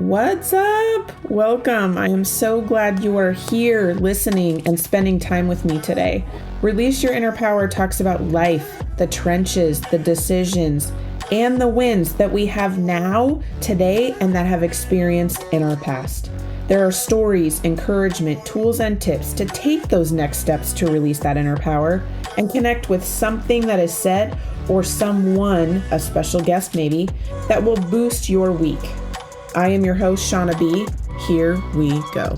What's up? Welcome. I am so glad you are here listening and spending time with me today. Release Your Inner Power talks about life, the trenches, the decisions, and the wins that we have now, today, and that have experienced in our past. There are stories, encouragement, tools, and tips to take those next steps to release that inner power and connect with something that is said or someone, a special guest maybe, that will boost your week. I am your host, Shauna B. Here we go.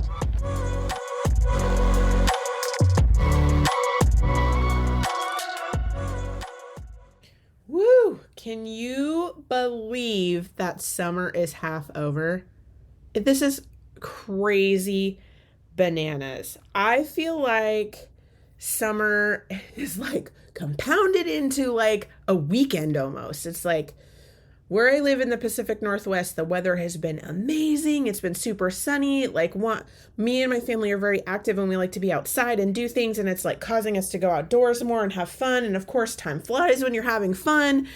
Woo! Can you believe that summer is half over? This is crazy bananas. I feel like summer is like compounded into like a weekend almost. It's like where I live in the Pacific Northwest, the weather has been amazing. It's been super sunny. Me and my family are very active and we like to be outside and do things. And it's like causing us to go outdoors more and have fun. And of course, time flies when you're having fun.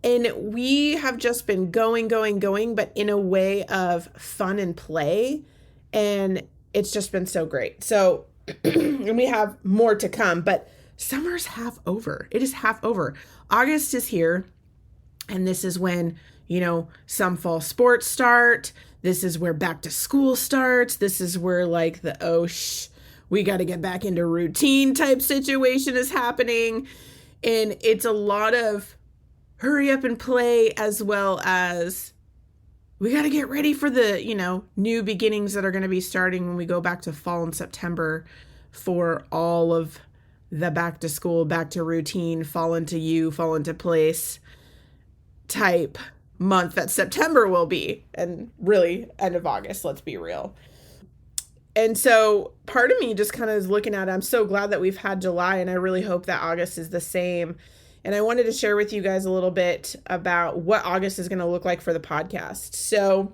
And we have just been going, but in a way of fun and play. And it's just been so great. So, and we have more to come, but summer's half over. It is half over. August is here. And this is when, some fall sports start. This is where back to school starts. This is where we got to get back into routine type situation is happening. And it's a lot of hurry up and play, as well as we got to get ready for the, new beginnings that are going to be starting when we go back to fall in September for all of the back to school, back to routine, fall into place type month that September will be, and really end of August, let's be real. And so part of me just kind of is looking at it. I'm so glad that we've had July, and I really hope that August is the same. And I wanted to share with you guys a little bit about what August is going to look like for the podcast. So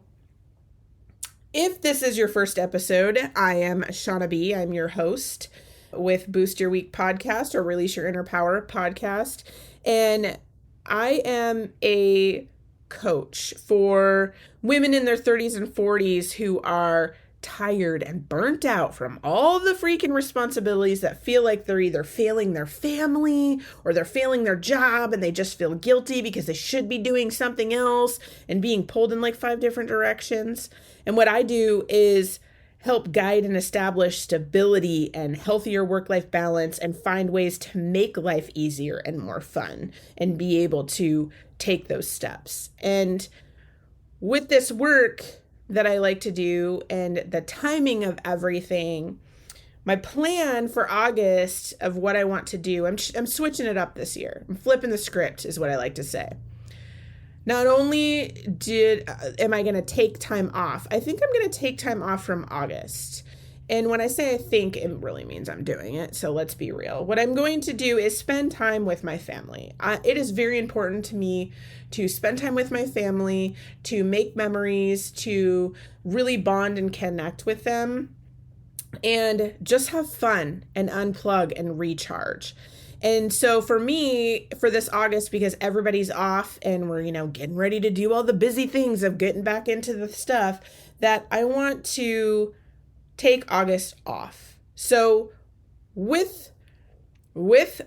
if this is your first episode, I am Shauna B. I'm your host with Boost Your Week podcast or Release Your Inner Power podcast. And I am a coach for women in their 30s and 40s who are tired and burnt out from all the freaking responsibilities that feel like they're either failing their family or they're failing their job, and they just feel guilty because they should be doing something else and being pulled in like 5 different directions. And what I do is help guide and establish stability and healthier work-life balance and find ways to make life easier and more fun and be able to take those steps. And with this work that I like to do and the timing of everything, my plan for August of what I want to do, I'm switching it up this year. I'm flipping the script is what I like to say. Not only am I going to take time off, I think I'm going to take time off from August. And when I say I think, it really means I'm doing it. So let's be real. What I'm going to do is spend time with my family. It is very important to me to spend time with my family, to make memories, to really bond and connect with them, and just have fun and unplug and recharge. And so for me, for this August, because everybody's off and we're, getting ready to do all the busy things of getting back into the stuff, that I want to take August off. So with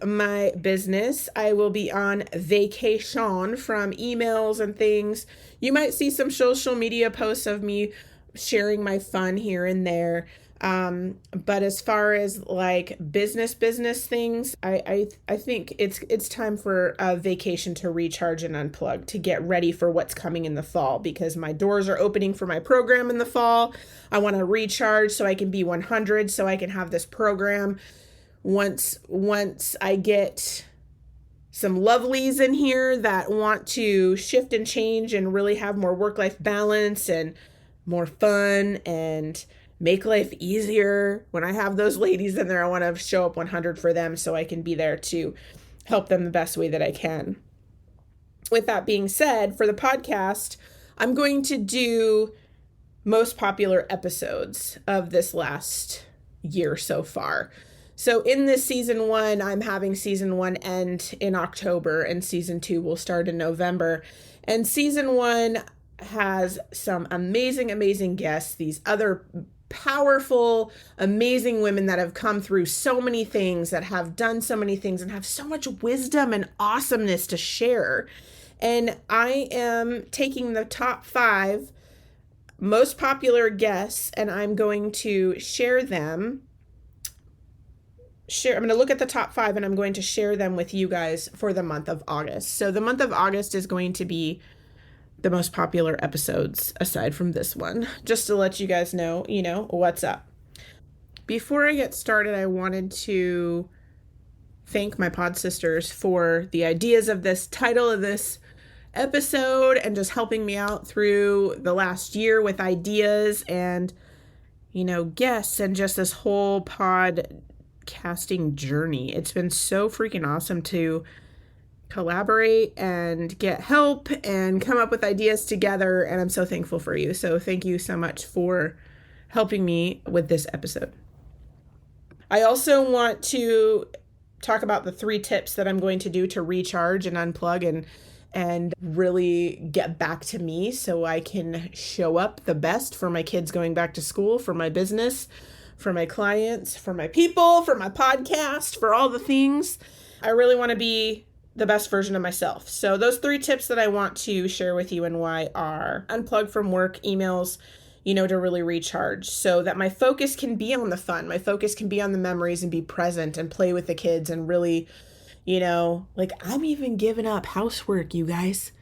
my business, I will be on vacation from emails and things. You might see some social media posts of me sharing my fun here and there. But as far as like business things, I think it's time for a vacation to recharge and unplug, to get ready for what's coming in the fall, because my doors are opening for my program in the fall. I want to recharge so I can be 100, so I can have this program once I get some lovelies in here that want to shift and change and really have more work-life balance and more fun and make life easier. When I have those ladies in there, I want to show up 100 for them so I can be there to help them the best way that I can. With that being said, for the podcast, I'm going to do most popular episodes of this last year so far. So in this season 1, I'm having season 1 end in October, and season 2 will start in November. And season 1, has some amazing, amazing guests, these other powerful, amazing women that have come through so many things, that have done so many things, and have so much wisdom and awesomeness to share. And I am taking the top 5 most popular guests, and I'm going to share them. I'm going to look at the top 5 and I'm going to share them with you guys for the month of August. So the month of August is going to be the most popular episodes aside from this one, just to let you guys know, what's up. Before I get started, I wanted to thank my pod sisters for the ideas of this title of this episode and just helping me out through the last year with ideas and, guests and just this whole podcasting journey. It's been so freaking awesome to collaborate and get help and come up with ideas together, and I'm so thankful for you. So thank you so much for helping me with this episode. I also want to talk about the 3 tips that I'm going to do to recharge and unplug and really get back to me so I can show up the best for my kids going back to school, for my business, for my clients, for my people, for my podcast, for all the things. I really want to be the best version of myself. So those 3 tips that I want to share with you and why are unplug from work, emails, to really recharge so that my focus can be on the fun. My focus can be on the memories and be present and play with the kids and really, I'm even giving up housework, you guys.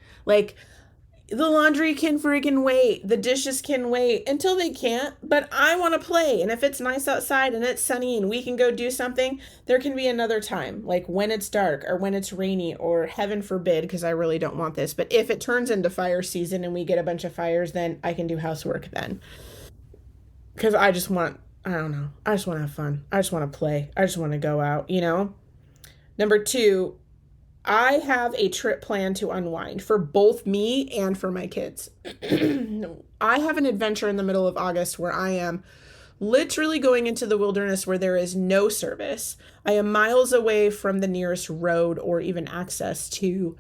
The laundry can freaking wait. The dishes can wait until they can't, but I want to play. And if it's nice outside and it's sunny and we can go do something, there can be another time, like when it's dark or when it's rainy or heaven forbid, because I really don't want this. But if it turns into fire season and we get a bunch of fires, then I can do housework then. Because I just want to have fun. I just want to play. I just want to go out, Number 2, I have a trip planned to unwind for both me and for my kids. I have an adventure in the middle of August where I am literally going into the wilderness where there is no service. I am miles away from the nearest road or even access to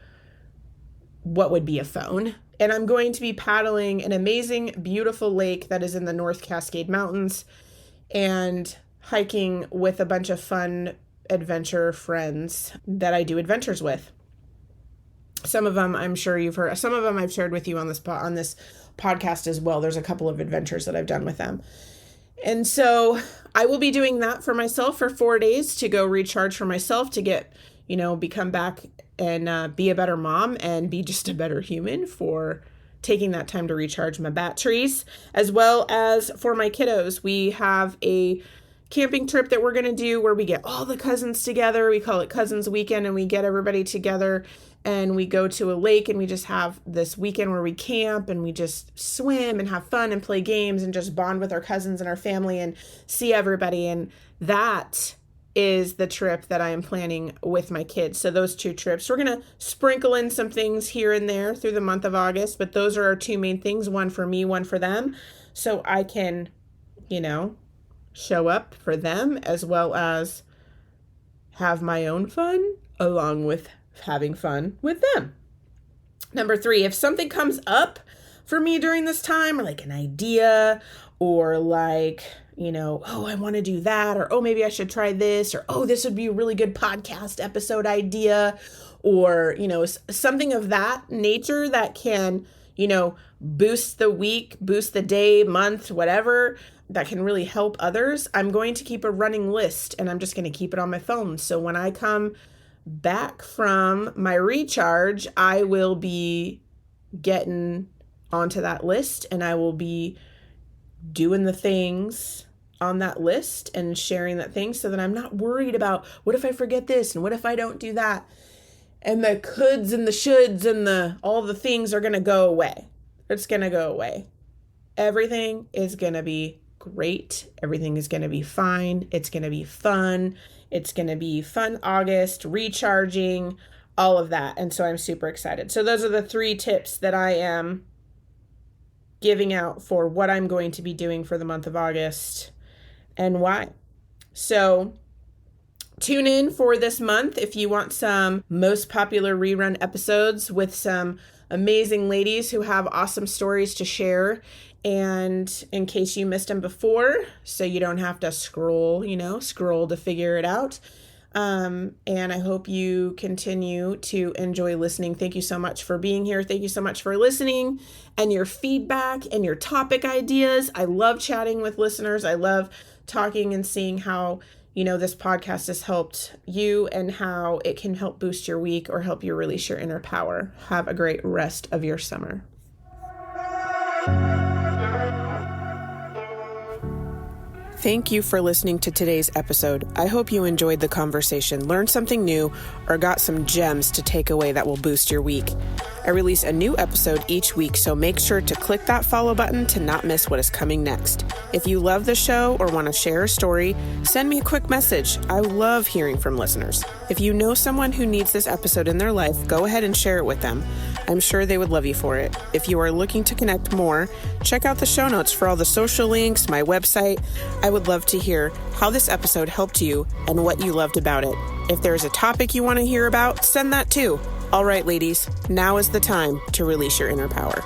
what would be a phone. And I'm going to be paddling an amazing, beautiful lake that is in the North Cascade Mountains and hiking with a bunch of fun adventure friends that I do adventures with. Some of them I'm sure you've heard. Some of them I've shared with you on this podcast as well. There's a couple of adventures that I've done with them. And so I will be doing that for myself for 4 days to go recharge for myself, to get, become back and be a better mom and be just a better human, for taking that time to recharge my batteries, as well as for my kiddos. We have a camping trip that we're going to do where we get all the cousins together. We call it Cousins Weekend, and we get everybody together and we go to a lake and we just have this weekend where we camp and we just swim and have fun and play games and just bond with our cousins and our family and see everybody. And that is the trip that I am planning with my kids. So those 2 trips, we're going to sprinkle in some things here and there through the month of August, but those are our 2 main things, one for me, one for them, so I can, show up for them as well as have my own fun along with having fun with them. Number 3, if something comes up for me during this time, or like an idea, or like, oh, I want to do that, or oh, maybe I should try this, or oh, this would be a really good podcast episode idea, or, something of that nature that can, boost the week, boost the day, month, whatever, that can really help others, I'm going to keep a running list and I'm just going to keep it on my phone. So when I come back from my recharge, I will be getting onto that list and I will be doing the things on that list and sharing that thing so that I'm not worried about what if I forget this and what if I don't do that. And the coulds and the shoulds and all the things are going to go away. It's going to go away. Everything is going to be great. Everything is going to be fine. It's going to be fun. It's going to be fun August, recharging, all of that. And so I'm super excited. So those are the 3 tips that I am giving out for what I'm going to be doing for the month of August and why. So tune in for this month if you want some most popular rerun episodes with some amazing ladies who have awesome stories to share. And in case you missed them before, so you don't have to scroll to figure it out. And I hope you continue to enjoy listening. Thank you so much for being here. Thank you so much for listening and your feedback and your topic ideas. I love chatting with listeners. I love talking and seeing how, this podcast has helped you and how it can help boost your week or help you release your inner power. Have a great rest of your summer. Thank you for listening to today's episode. I hope you enjoyed the conversation, learned something new, or got some gems to take away that will boost your week. I release a new episode each week, so make sure to click that follow button to not miss what is coming next. If you love the show or want to share a story, send me a quick message. I love hearing from listeners. If you know someone who needs this episode in their life, go ahead and share it with them. I'm sure they would love you for it. If you are looking to connect more, check out the show notes for all the social links, my website. I would love to hear how this episode helped you and what you loved about it. If there's a topic you want to hear about, send that too. All right, ladies, now is the time to release your inner power.